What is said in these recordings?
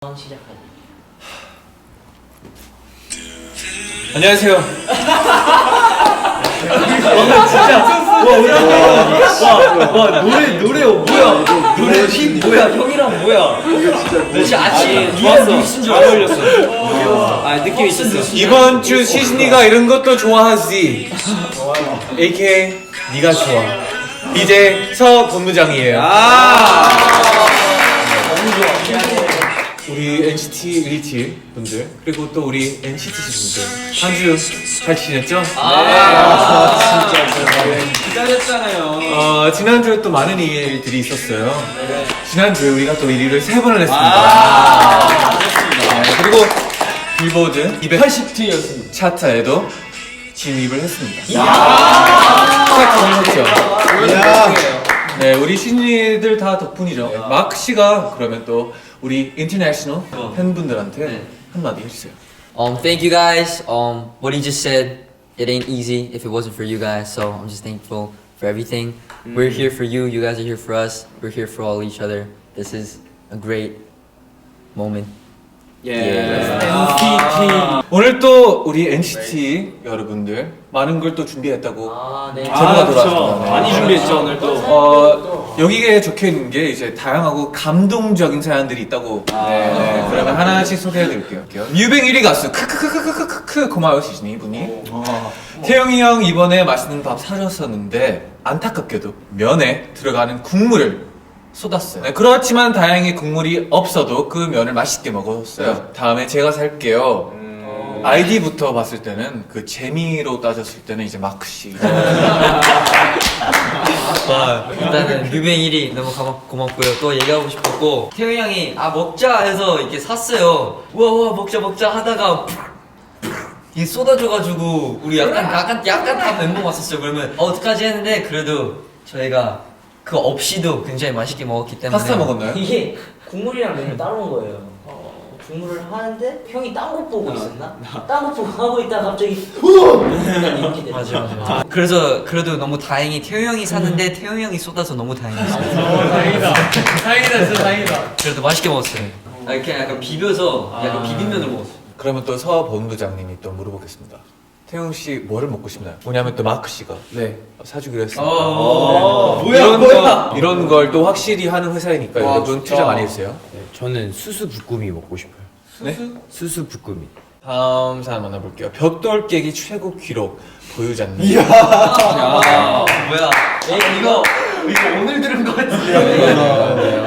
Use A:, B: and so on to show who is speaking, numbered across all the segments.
A: 시작하자.
B: 안녕하세요.
A: 와 노래 뭐야? 노래 팀 뭐야? 형이랑 뭐야? 진짜 아침 좋았어. 믹스인 줄 어울렸어. 아 느낌 있었어.
B: 이번 주 시즌이가 이런 것도 좋아하지. AKA 네가 좋아. 이제 서 본부장이에요.
A: 너무 좋아.
B: 우리 NCT 1티 분들 그리고 또 우리 NCT 분들 한 주 잘 지냈죠?
A: 기다렸잖아요.
B: 지난주에 또 많은 일들이 있었어요. 지난주에 우리가 또 1위를 3번을 했습니다. 그리고 빌보드 280티였습니다. 차트에도 진입을 했습니다. 차트를 했죠. 네, 우리 신이들 다 덕분이죠. 마크 씨가 그러면 또 우리 인터내셔널 팬분들한테 한마디 해주세요.
C: Thank you guys. What he just said, it ain't easy if it wasn't for you guys. So I'm just thankful for everything. We're here for you. You guys are here for us. We're here for all each other. This is a great moment.
B: 오늘 또 우리 NCT 여러분들 많은 걸 또 준비했다고
A: 네.
B: 제보가 돌아왔습니다. 네.
A: 많이 준비했죠 오늘 또.
B: 여기에 적혀 있는 게 이제 다양하고 감동적인 사연들이 있다고. 네, 그러면 하나씩 소개해드릴게요. 뮤뱅 1위 가수 크크크크크크크 고마워요 시즌이 분이. 태영이 형 이번에 맛있는 밥 사줬었는데 안타깝게도 면에 들어가는 국물을 쏟았어요. 네, 그렇지만 다행히 국물이 없어도 그 면을 맛있게 먹었어요. 다음에 제가 살게요. 아이디부터 봤을 때는 그 재미로 따졌을 때는 이제 마크 씨.
C: 일단은 뮤뱅 1위 너무 고맙고요. 또 얘기하고 싶었고 태용이 형이 먹자 해서 이렇게 샀어요. 우와 먹자 하다가 이게 쏟아져가지고 우리 약간 다 멘붕 왔었어요. 그러면 어떡하지 했는데 그래도 저희가 그거 없이도 굉장히 맛있게 먹었기 때문에
B: 파스타 먹었나요?
A: 이게 국물이랑 면을 따로 온 거예요. 국물을 하는데 형이 딴 거 보고 있었나? 딴 거 보고 하고 있다가 갑자기 이렇게 돼.
C: 맞아. 그래서 그래도 너무 다행히 태용 형이 샀는데 태용 형이 쏟아서 너무 다행이었어요.
B: 다행이다 진짜 다행이다.
C: 그래도 맛있게 먹었어요. 이렇게 약간 비벼서 약간 비빔면을 먹었어요.
B: 그러면 또 서 본부장님이 또 물어보겠습니다. 태용 씨 뭐를 먹고 싶나요? 뭐냐면 또 마크 씨가 사주기로 했습니다. 이런 걸 또 확실히 하는 회사이니까 여러분 투자 많이 해주세요.
D: 저는 수수 부꾸미 먹고 싶어요.
B: 네?
D: 수수 부꾸미.
B: 다음 사연 만나볼게요. 벽돌 깨기 최고 기록 보유자님.
C: 뭐야? 이거 오늘 들은 거 같은데.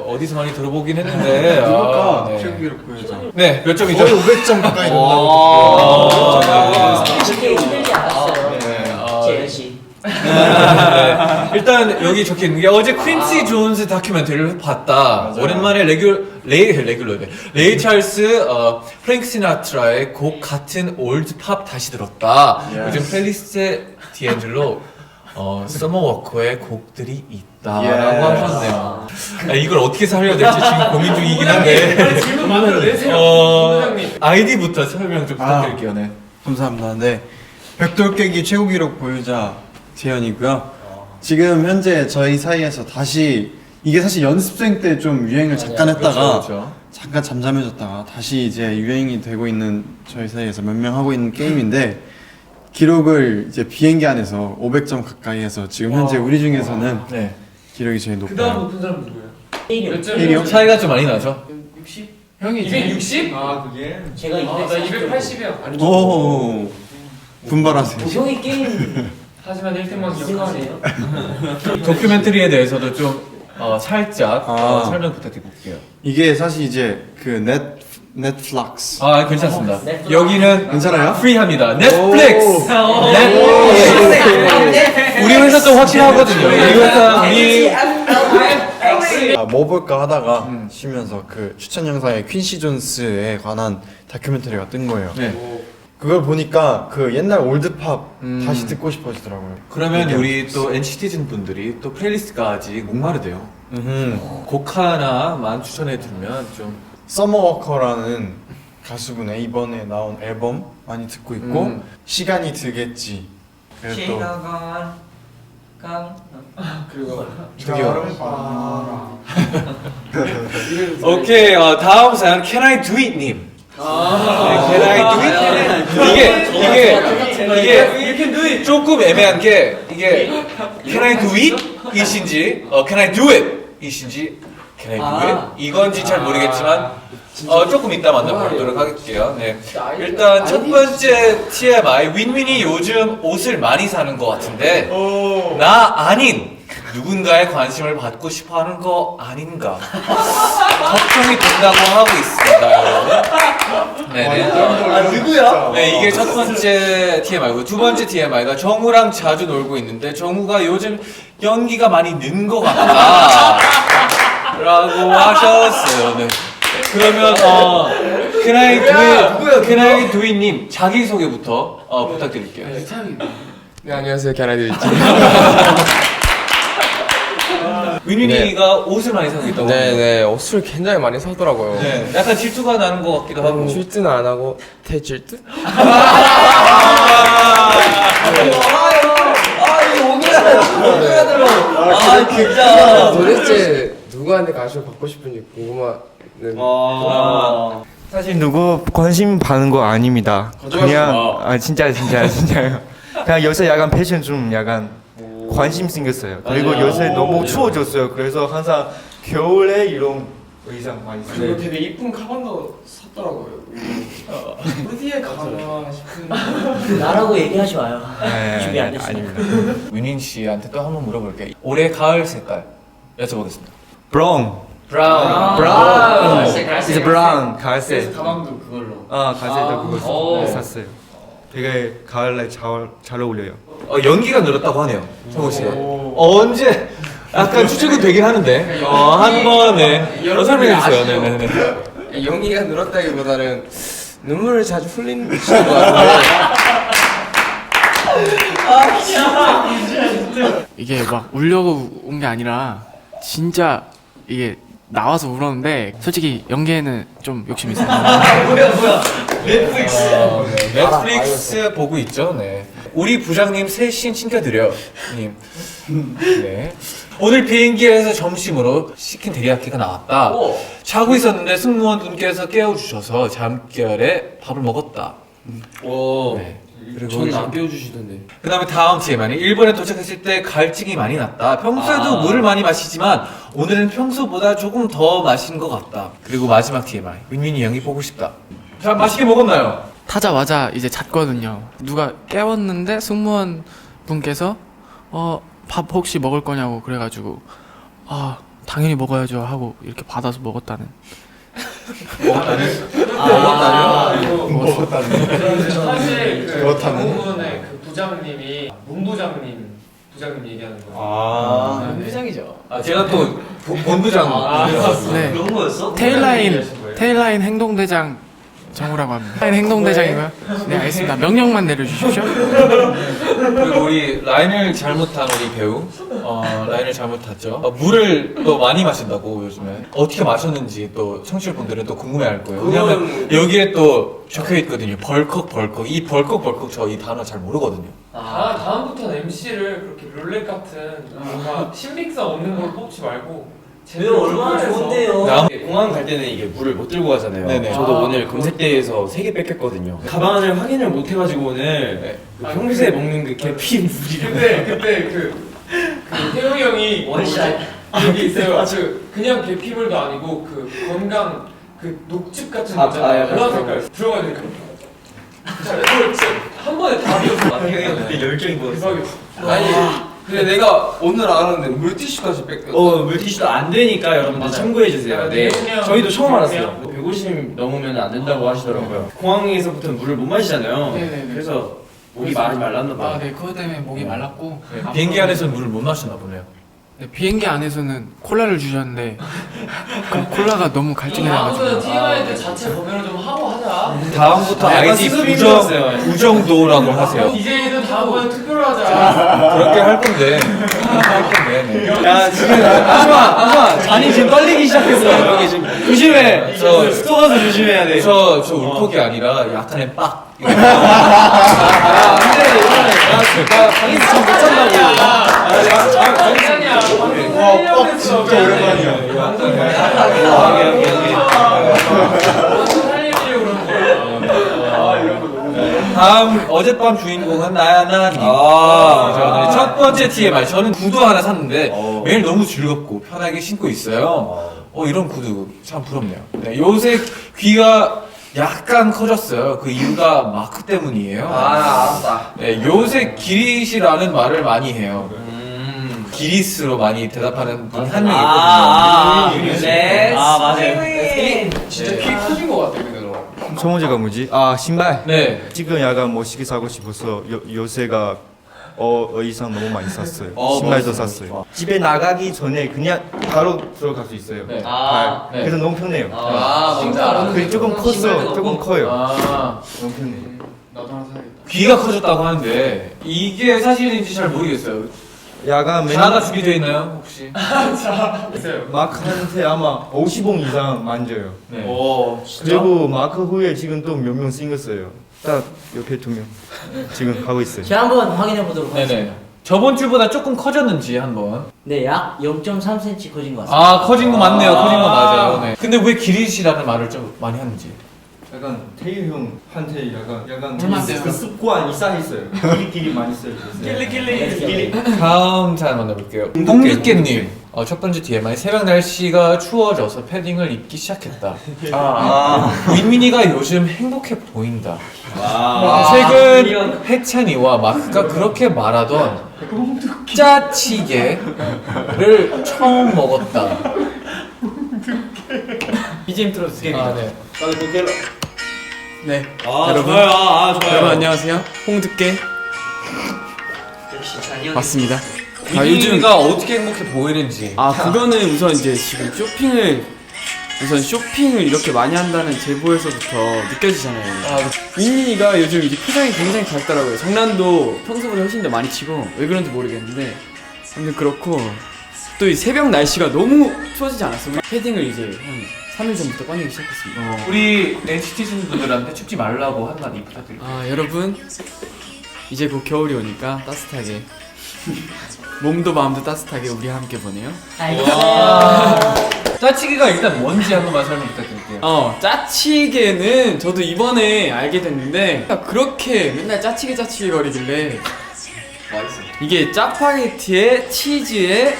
B: 어디서 많이 들어보긴 했는데.
D: 누굴까?
B: 네.
D: 최고 기록 보여줘.
B: 네, 몇 점이죠?
D: 거의 500점 가까이
A: 이렇게 힘들지 않았어요.
B: 네,
A: 재현 씨.
B: 네. 일단 여기 적혀 있는 게 어제 퀸시 존스 다큐멘터리를 봤다. 오랜만에 레이 찰스, 프랭크 시나트라의 곡 같은 올드 팝 다시 들었다. 요즘 플레이리스트에 디앤젤로, 서머워커의 곡들이 있다라고 하셨네요. 이걸 어떻게 살려야 될지 지금 고민 중이긴 한데. 질문 많아요. 내세요. 아이디부터 설명 좀 부탁드릴게요. 네.
D: 감사합니다. 네. 벽돌 깨기 최고 기록 보유자 재현이고요. 지금 현재 저희 사이에서 다시 이게 사실 연습생 때 좀 유행을 잠깐 했다가
B: 그렇죠.
D: 잠깐 잠잠해졌다가 다시 이제 유행이 되고 있는 저희 사이에서 몇 명 하고 있는 게임인데 기록을 이제 비행기 안에서 500점 가까이 해서 지금 현재 우리 중에서는
B: 네.
D: 기록이 제일 높아요.
E: 그다음 높은 사람 누구예요?
D: 혜리 형?
B: 차이가 좀 많이 나죠?
E: 60?
D: 형이
E: 260? 아 그게?
A: 제가
E: 나
A: 280.
E: 280이야.
D: 오 분발하세요.
A: 형이 게임
E: 하지만 1등만
A: 기억하세요?
B: 다큐멘터리에 대해서도 좀 살짝 설명 부탁드릴게요.
D: 이게 사실 이제 그 넷플릭스
B: 괜찮습니다.
A: 넷플릭스.
B: 여기는
D: 괜찮아요?
B: 프리합니다. 넷플릭스. 우리 회사 또 확실하거든요. 우리 회사
D: 뭐 볼까 하다가 쉬면서 그 추천 영상에 퀸시 존스에 관한 다큐멘터리가 뜬 거예요.
B: 네.
D: 그걸 보니까 그 옛날 올드팝 다시 듣고 싶어지더라고요.
B: 그러면 우리 또 NCT즌 분들이 또 플레이리스트까지 목마르대요. 곡 하나만 추천해 주면 좀.
D: 서머워커라는 가수분의 이번에 나온 앨범 많이 듣고 있고
B: 음.
D: 시간이 들겠지. 그리고 또
C: 강.
E: 그리고
B: 저기요. 오케이, 다음 사연 Can I do it 님. Can I do it? 이게 조금 애매한 게 이게 Can I do it? 이신지 Can I do it? 이신지 Can I do it? 이건지 잘 모르겠지만 조금 이따 만나보도록 할게요. 네. 일단 첫 번째 TMI 윈윈이 요즘 옷을 많이 사는 것 같은데 나 아닌 누군가의 관심을 받고 싶어하는 거 아닌가 걱정이 된다고 하고 있습니다, 여러분. 네네.
A: 누구야?
B: 네, 이게 첫 번째 TMI고 두 번째 TMI가 정우랑 자주 놀고 있는데 정우가 요즘 연기가 많이 는 것 같다 라고 하셨어요. 네. 그러면 Can I do it? Can I do it 님 자기소개부터 부탁드릴게요.
E: 네, 안녕하세요. 캐나디입니다.
B: 윈윈이가 옷을 많이 사고 있다고.
E: 네네, 옷을 굉장히 많이 사더라고요.
B: 네, 약간 질투가 나는 것 같기도 하고.
E: 질투는 안 하고 대질투?
A: 진짜.
E: 도대체 누구한테 관심을 받고 싶은지 궁금하는.
F: 사실 누구 관심 받는 거 아닙니다. 그냥 진짜요. 그냥 요새 약간 패션 좀 약간 관심 생겼어요. 그리고 요새 너무 추워졌어요. 그래서 항상 겨울에 이런 의상 많이 써요.
E: 그리고 되게 이쁜 가방도 샀더라고요. 어디에 가나 싶은.
A: 나라고 얘기하지 마요. 준비 안
F: 네,
A: 됐어요.
F: 아닙니다.
B: 윈윈 씨한테 또 한번 물어볼게요. 올해 가을 색깔 여쭤보겠습니다.
F: 브라운.
B: 브라운.
F: 이제 브라운 갈색.
E: 가방도 그걸로.
F: 갈색도 그거
C: 오.
F: 샀어요. 되게 가을에 잘 어울려요.
B: 연기가 늘었다고 하네요. 정우 씨. 언제? 약간 추측은 되긴 하는데. 한 번에. 설명해 주세요. 네네네.
E: 연기가 늘었다기보다는 눈물을 자주 흘리는 것 같은데.
G: 이게 막 울려고 온 게 아니라 진짜 이게 나와서 울었는데 솔직히 연기에는 좀 욕심이 있어요.
A: 뭐야.
B: 넷플릭스 보고 있죠. 네. 우리 부장님 셋신 챙겨드려. 님. 네. 오늘 비행기에서 점심으로 시킨 데리야끼가 나왔다. 자고 있었는데 승무원분께서 깨워주셔서 잠결에 밥을 먹었다.
A: 오.
B: 네. 그리고
E: 저는 안 깨워주시던데.
B: 그 다음에 다음 TMI는 일본에 도착했을 때 갈증이 많이 났다. 평소에도 물을 많이 마시지만 오늘은 평소보다 조금 더 마신 것 같다. 그리고 마지막 TMI 윈윈이 형이 보고 싶다. 자, 맛있게 먹었나요?
G: 타자마자 이제 잤거든요. 누가 깨웠는데 승무원 분께서 밥 혹시 먹을 거냐고 그래가지고 당연히 먹어야죠 하고 이렇게 받아서 먹었다는.
H: 사실 그 대부분의 그 부장님이 문부장님 얘기하는 거예요.
A: 회장이죠.
B: 제가 또 본부장.
G: 네.
A: 그런 거였어?
G: 테일라인 행동대장 정우라고 합니다. 테일라인 행동대장이고요. 네 알겠습니다. 명령만 내려주십시오.
B: 그리고 우리 라인을 잘못한 우리 배우 라인을 잘못 탔죠. 물을 또 많이 마신다고 요즘에 어떻게 마셨는지 또 청취자분들은 또 궁금해할 거예요. 왜냐면 여기에 또 적혀 있거든요. 벌컥 이 벌컥 저 이 단어 잘 모르거든요.
H: 다음부터는 MC를 그렇게 룰렛 같은 뭔가 신빙성 없는 걸 뽑지 말고
A: 왜요? 얼마나 좋은데요.
B: 다음
I: 공항 갈 때는 이게 물을 못 들고 가잖아요.
B: 네네.
I: 저도 오늘 검색대에서 3개 뺏겼거든요. 가방을 확인을 못 해가지고 오늘 그 평소에 먹는 그 계피 물이를.
H: 그때 그 태용이 형이
A: 원샷.
H: 여기 있어요. 그냥 계피물도 아니고 그 건강 그 녹즙 같은 거 있잖아요. 노란 색깔 들어가야 되니까 그걸 진짜 한 번에 다 비웠어.
A: 태용이 형 그때 열정이 보였어.
H: 대박이었어.
E: 아니, 근데 내가 오늘 알았는데 물티슈까지 뺏겼어.
I: 물티슈도 안 되니까 여러분들 참고해주세요. 네.
H: 그냥
I: 저희도 처음 알았어요.
H: 그냥
I: 150 넘으면 안 된다고 하시더라고요. 공항에서부터 물을 못 마시잖아요.
G: 네네네.
I: 그래서 목이 많이 말랐나 봐요.
G: 네 그것 때문에 목이 말랐고
B: 비행기 안에서는 물을 못 마셨나 보네요.
G: 네, 비행기 안에서는 콜라를 주셨는데 그 콜라가 너무 갈증이
H: 아무튼
G: 나가지고
H: TMI 자체 검열을 좀 하고 하자.
B: 다음부터
I: 약간
B: 아이디
I: 수습이 힘들었어요.
B: 부정도라고 하세요.
H: DJ도 다음번에 특별로 하자.
B: 그렇게 할 건데. 네.
A: 야 지금 하지마 잔이 지금 떨리기 시작했어. 여기 지금 조심해.
B: 저
A: 쏟아서 조심해야 돼.
B: 저 울컥이 아니라 약간의 빡.
A: 안돼 이번에 나 방에서 잠 못 잔다고.
D: 진짜 오랜만이야.
B: 다음 어젯밤 주인공은 나야나님. 첫 번째 TMI. 저는 구두 하나 샀는데 매일 너무 즐겁고 편하게 신고 있어요. 이런 구두 참 부럽네요. 네, 요새 귀가 약간 커졌어요. 그 이유가 마크 때문이에요.
A: 알았다.
B: 네, 요새 기릿이라는 말을 많이 해요. 기릿으로 많이 대답하는 분 한 명 있거든요.
A: 네. 맞아요.
H: 진짜 키 커진 것 같아 근데 너.
F: 첫 번째가 뭐지? 아 신발.
B: 네.
F: 지금 약간 멋있게 사고 싶어서 요새가 의상 너무 많이 샀어요. 신발도 샀어요. 집에 나가기 전에 그냥 바로 들어갈 수 있어요.
B: 네.
F: 발.
B: 네.
F: 그래서 너무 편해요.
B: 진짜.
F: 그게 조금 컸어, 조금 커요. 너무 편해요.
H: 나도 하나 사야겠다.
B: 귀가 커졌다고 하는데 이게 사실인지 잘 모르겠어요.
F: 약간
B: 자가 준비되어 있나요 혹시?
F: 마크한테 아마 50원 이상 만져요.
B: 네.
F: 그리고 마크 후에 지금 또 몇 명 생겼어요. 딱 옆에 2명 지금 하고 있어요.
J: 제가 한번 확인해 보도록 하겠습니다.
B: 네네. 저번 주보다 조금 커졌는지 한번.
J: 네, 약 0.3cm 커진 것 같습니다.
B: 아 커진 거 맞네요. 커진 거 맞아요. 네. 근데 왜 기릿이라는 말을 좀 많이 하는지.
F: 약간 태유 형한테 약간
H: 닮았어요.
F: 그 습관 이상했어요. 끼리 많이 써요. 끼리.
B: 다음 사연 만나볼게요. 홍두깨님. 첫 번째 TMI. 새벽 날씨가 추워져서 패딩을 입기 시작했다. 윈민이가 요즘 행복해 보인다. 최근 해찬이와 마크가 그렇게 말하던 짜치게를 처음 먹었다.
A: BGM 틀어주세요.
B: 네.
A: 네. 여러분. 좋아요.
G: 여러분 안녕하세요. 홍두깨
C: 역시 잔이 형이
G: 맞습니다.
B: 윈민이가 어떻게 행복해 보이는지.
G: 그거는 우선 이제 지금 쇼핑을 이렇게 많이 한다는 제보에서부터 느껴지잖아요. 윈민이가 요즘 이제 표정이 굉장히 밝더라고요. 장난도 평소보다 훨씬 더 많이 치고 왜 그런지 모르겠는데 아무튼 그렇고 또 이 새벽 날씨가 너무 추워지지 않았어요. 우리 패딩을 이제 한 3일 전부터 꺼내기 시작했습니다.
B: 우리 NCT 분들한테 춥지 말라고 한마디 부탁드립니다.
G: 여러분 이제 곧 겨울이 오니까 따뜻하게 몸도 마음도 따뜻하게 우리 함께 보내요.
B: 짜치기가 일단 뭔지 한 번만 설명 부탁드릴게요.
G: 짜치게는 저도 이번에 알게 됐는데 그렇게 맨날 짜치게 거리길래 이게 짜파게티에 치즈에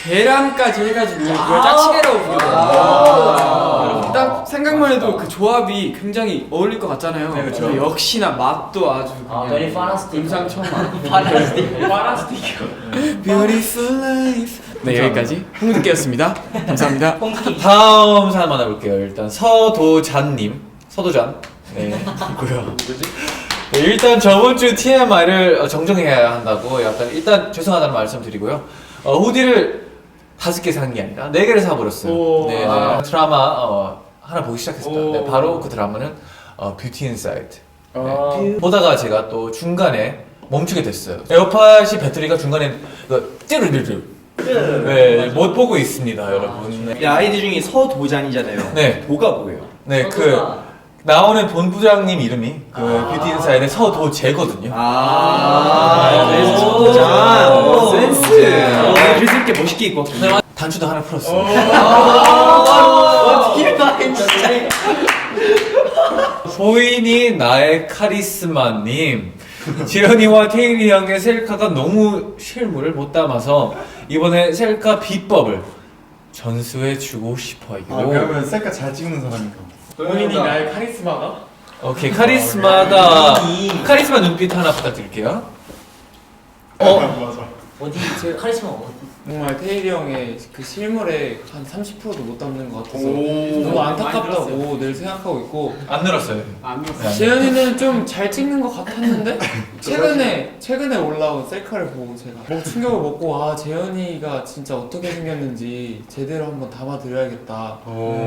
G: 계란까지 해가지고 그걸 짜치게라고 부르거든요. 딱 생각만 해도 그 조합이 굉장히 어울릴 것 같잖아요.
B: 네, 그렇죠.
G: 근데 역시나 맛도 아주
J: very fantastic.
G: 임상청마.
B: 파란스틱.
G: Beautiful life. 네, 여기까지 홍두깨였습니다. 감사합니다.
B: 다음 사연 만나볼게요. 일단 서도잔님. 서도잔. 네. 있고요. 네, 일단 저번 주 TMI를 정정해야 한다고 약간 일단 죄송하다는 말씀 드리고요. 후디를 5개 산 게 아니라 4개를 사버렸어요. 네, 드라마 하나 보기 시작했습니다. 네, 바로 그 드라마는 뷰티 인사이드. 네. 보다가 제가 또 중간에 멈추게 됐어요. 에어팟이 배터리가 중간에 찌르르르. 네, 못 보고 있습니다, 여러분. 네.
A: 아이디 중에 서도잔이잖아요.
B: 네.
A: 도가 뭐예요?
B: 네, 나오는 본부장님 이름이 그 뷰티 인사이드의 서도재거든요.
A: 그래서 서도잔. 센스. 그래서 이렇게 멋있게 입고 왔군요.
B: 단추도 하나 풀었어요. 소인이 나의 카리스마님. 지현이와 태일이 형의 셀카가 너무 실물을 못 담아서 이번에 셀카 비법을 전수해주고 싶어요.
D: 그러면 셀카 잘 찍는 사람인가?
H: 본인이 나의 카리스마가?
B: 오케이, 카리스마 눈빛 하나 부탁드릴게요.
J: 어디 제 카리스마 어디?
H: 정말 태일이 형의 그 실물에 한 30%도 못 담는 것 같아서 너무 안타깝다고 늘 생각하고 있고
B: 안 늘었어요.
H: 재현이는 좀 잘 찍는 것 같았는데 최근에 올라온 셀카를 보고 제가 충격을 먹고 재현이가 진짜 어떻게 생겼는지 제대로 한번 담아드려야겠다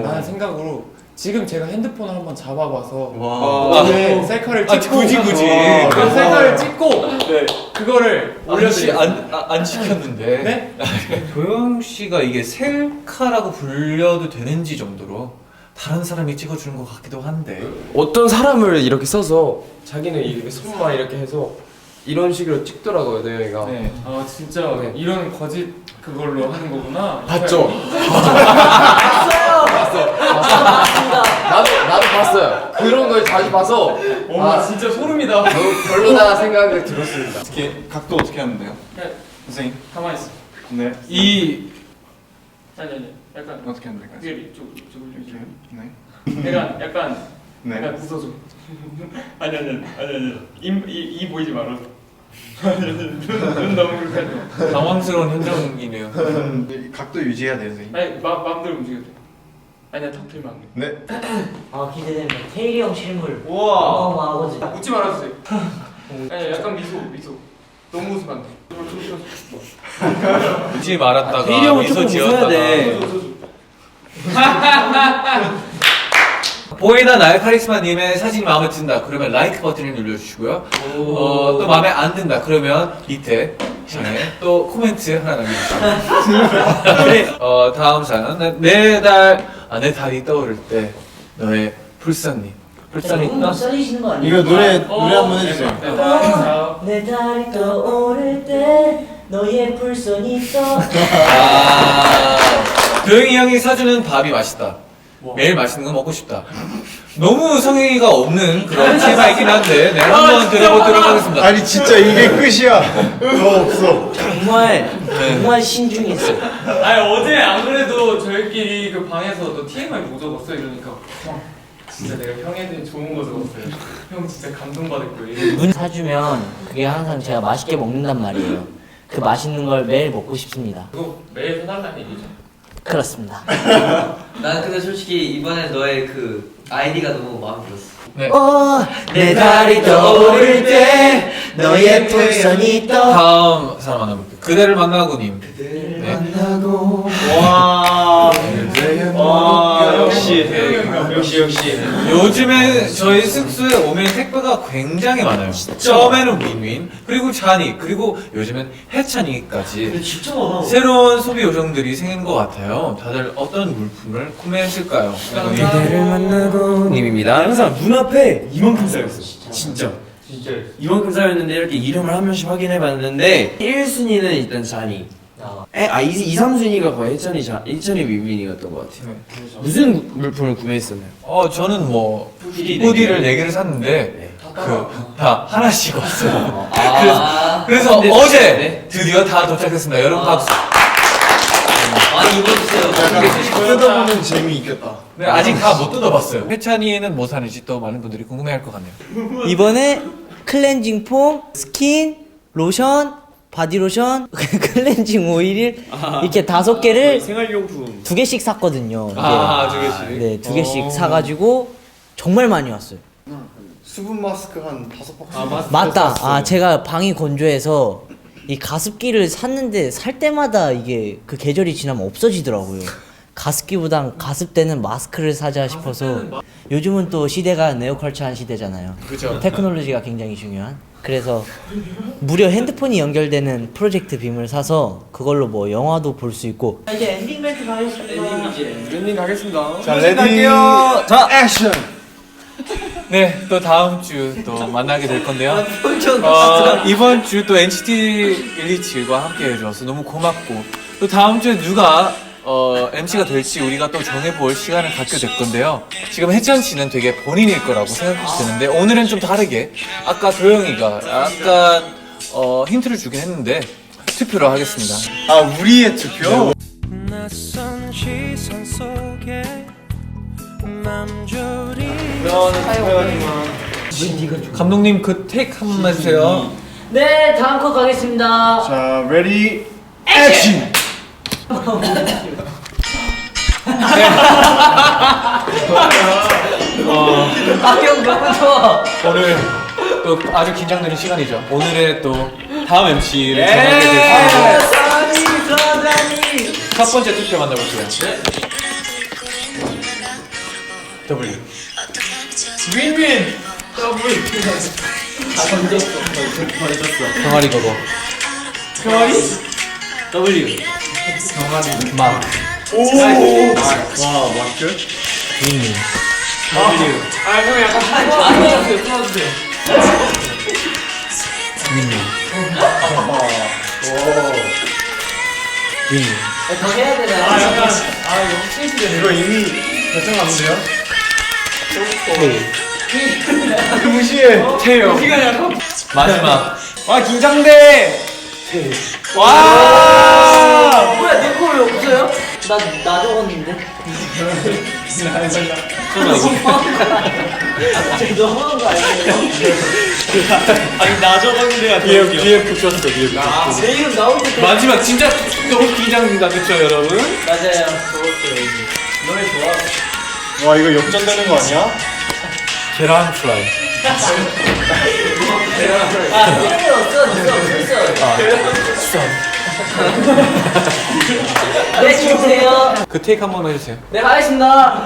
H: 라는 생각으로 지금 제가 핸드폰을 한번 잡아봐서
D: 와.
H: 네, 셀카를 찍고
B: 굳이.
H: 그 셀카를 찍고 그거를 올려드렸어요.
B: 안 시켰는데.
H: 네?
B: 도영 씨가 이게 셀카라고 불려도 되는지 정도로 다른 사람이 찍어주는 것 같기도 한데.
E: 어떤 사람을 이렇게 써서 자기는 이렇게 손만 이렇게 해서 이런 식으로 찍더라고요, 도영이가.
B: 네.
H: 아 진짜 이런 거짓 그걸로 하는 거구나.
E: 봤죠? 나도 봤어요. 그런 걸 자주 봐서
H: 진짜 소름이다.
E: 별로다 생각이 들었습니다.
D: 어떻게 각도 어떻게 하면 돼요?
H: 네.
D: 선생님.
H: 가만히 있어.
D: 네.
H: 아니 약간
D: 어떻게 하면 될까요?
H: 이쪽을 좀
D: 네.
H: 약간
D: 네.
H: 웃어줘. 아니 이 보이지 말아. 눈 너무 그렇게 하지 마.
B: 당황스러운 현장이네요.
D: 네, 각도 유지해야 돼요, 선생님.
H: 아니 마음대로 움직여도 돼. 아니야 턱들만.
D: 네.
J: 아 기대됩니다. 태일이 형 실물.
H: 우와.
J: 어마어마하거지.
H: 웃지 말아주세요. 아니 약간 미소. 너무 웃으면 안 돼.
B: 웃지 말았다가
A: 태일이 형은
B: 미소
A: 조금
B: 지었다가.
A: 웃어야 돼.
B: 보이나 나의 카리스마님의 사진이 마음에 든다 그러면 라이크 버튼을 눌러주시고요. 또 마음에 안 든다 그러면 밑에 창에 또 코멘트 하나 남겨주시고. 다음 사연. 내 달이 떠오를 때 너의 불선이
J: 너무 써지시는 거 아니에요?
D: 이거 노래 한번 해주세요.
J: 내 달이 떠오를 때 너의 불선이 떠.
B: 도영이 형이 사주는 밥이 맛있다. 매일 맛있는 거 먹고 싶다. 너무 성의가 없는 그런 테마이긴 한데 내가 한번 들어보도록 하겠습니다.
D: 아니 진짜 이게 끝이야. 더 없어.
J: 정말 신중했어.
H: 아니 어제 안 그래도 저희끼리 그 방에서 너 TMI 뭐 적었어 이러니까 진짜 내가 형에 대해 좋은 거 적었어요. 형 진짜 감동받을 거예요.
J: 문 사주면 그게 항상 제가 맛있게 먹는단 말이에요. 그 맛있는 걸 매일 먹고 싶습니다.
H: 그거 매일 해달라는 얘기죠.
J: 그렇습니다.
C: 난 근데 솔직히 이번에 너의 그 아이디가 너무 마음에 들었어.
B: 네.
J: 내 달이 떠오를 때 너의 불선이 떠.
B: 다음 사람 만나볼게요. 그대를 만나고님. 네.
A: 와 역시.
B: 요즘에 저희 숙소에 오면 택배가 굉장히 많아요. 처음에는 윈윈, 그리고 찬이, 그리고 요즘엔 해찬이까지
J: 진짜 많아.
B: 새로운 소비 요정들이 생긴 것 같아요. 다들 어떤 물품을 구매했을까요?
I: 그대를 만나고 님입니다. 항상 눈앞에 이만큼 쌓였어. 진짜 이만큼 쌓였는데 이렇게 이름을 한 명씩 확인해봤는데 1순위는 일단 잔이 2, 3순위가 거의 해찬이 윈윈이었던 것 같아요. 무슨 물품을 구매했었나요?
B: 저는 뭐 후디를 4개를 샀는데 다 하나씩 왔어요. 그래서 어제 드디어 다 도착했습니다. 여러분 박수.
C: 많이 입어주세요.
D: 뜯어보는 재미 있겠다.
B: 네, 아직 다 못 뜯어봤어요. 해찬이는 뭐 사는지 또 많은 분들이 궁금해할 것 같네요.
K: 이번에 클렌징 폼, 스킨, 로션, 바디로션, 클렌징 오일 이렇게 5개를
A: 생활용품
K: 2개씩 샀거든요.
B: 2개씩.
K: 네, 2개씩 사가지고 정말 많이 왔어요.
D: 수분 마스크 한 5박스.
K: 맞다. 제가 방이 건조해서 이 가습기를 샀는데 살 때마다 이게 그 계절이 지나면 없어지더라고요. 가습기보단 가습 때는 마스크를 사자 싶어서 요즘은 또 시대가 네오컬처한 시대잖아요.
B: 그죠.
K: 테크놀로지가 굉장히 중요한. 그래서 무려 핸드폰이 연결되는 프로젝트 빔을 사서 그걸로 뭐 영화도 볼 수 있고.
J: 이제 엔딩 멘트 가겠습니다.
E: 랜딩 가겠습니다.
D: 자 레디. 자 액션.
B: 네, 또 다음 주 또 만나게 될 건데요. 이번 주 또 NCT 127과 함께 해줘서 너무 고맙고 또 다음 주에 누가 MC가 될지 우리가 또 정해볼 시간을 갖게 될 건데요. 지금 혜찬 씨는 되게 본인일 거라고 생각이 드는데 오늘은 좀 다르게 아까 도영이가 약간 힌트를 주긴 했는데 투표를 하겠습니다.
D: 우리의 투표.
I: 낯선 시선 속에 맘졸이
B: 감독님 그 테이크 한 번만 해주세요.
J: 네, 다음 컷 가겠습니다.
D: 자 레디 액션.
J: 박경 너무 좋아.
B: 오늘 또 아주 긴장되는 시간이죠. 오늘의 또 다음 MC를 정하게 될 텐데 첫 번째 투표 만나볼게요. W.
H: 윈윈. 더블.
B: 병아리 그거.
H: 병아리?
A: W.
B: 막.
A: 윈윈.
H: 아, 형 약간 풀어주세요. 풀어주세요.
A: 더 해야 되나?
H: 아, 약간 여기 체이스되네. 이거 이미 결정났는데요?
B: 무시해. 태요.
H: 시간이 약간.
B: 마지막.
I: 와 긴장돼.
A: 와! 뭐야 내 거 왜 없어요? 나 적었는데. 너무한 거 아니에요? 아니 나 적었는데가
B: 뒤에 붙였어. 뒤에 붙였어.
A: 내 이름 나올 때
B: 마지막 진짜 너무 긴장된다, 그쵸 여러분?
A: 맞아요. 적었어요. 노래 좋아.
D: 와 이거 역전되는 거 아니야?
B: 계란 프라이.
A: 아 있어. 네 주세요.
B: 그 테이크 한 번만 해주세요.
A: 네 하겠습니다.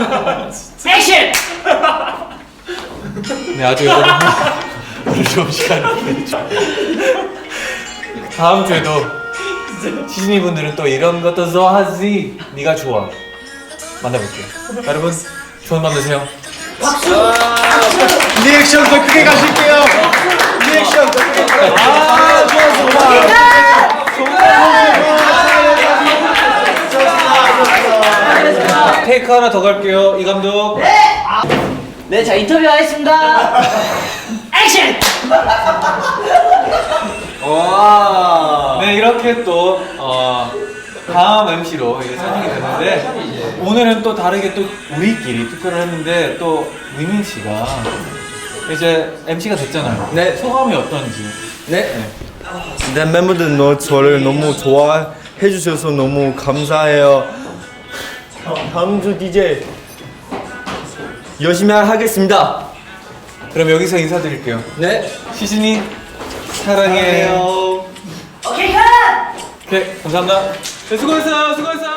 A: 액션.
B: 네, 아주 여러분 오늘 좋은 시간을 보냈죠. 다음 주에도 시즈니 분들은 또 이런 것도 좋아하지. 네가 좋아. 만나볼게요. 여러분 좋은 밤 되세요.
D: 리액션 더 크게 가실게요. 리액션 더 크게. 아
B: 테이크 하나 더 갈게요. 이 감독.
K: 네, 자 인터뷰 하겠습니다. 액션!
A: 와.
B: 네, 이렇게 또 다음 MC로 이제 선정이 됐는데 오늘은 또 다르게 또 우리끼리 투표를 했는데 또 위민 씨가 이제 MC가 됐잖아요.
A: 네.
B: 소감이 어떤지.
A: 네.
F: 내 멤버들 저를 너무 좋아해 주셔서 너무 감사해요. 다음 주 DJ 열심히 하겠습니다.
B: 그럼 여기서 인사드릴게요.
A: 네.
B: 시즈니 사랑해요.
K: 오케이 컷!
B: 오케이, 감사합니다. 네, 수고했어요. 수고했어요.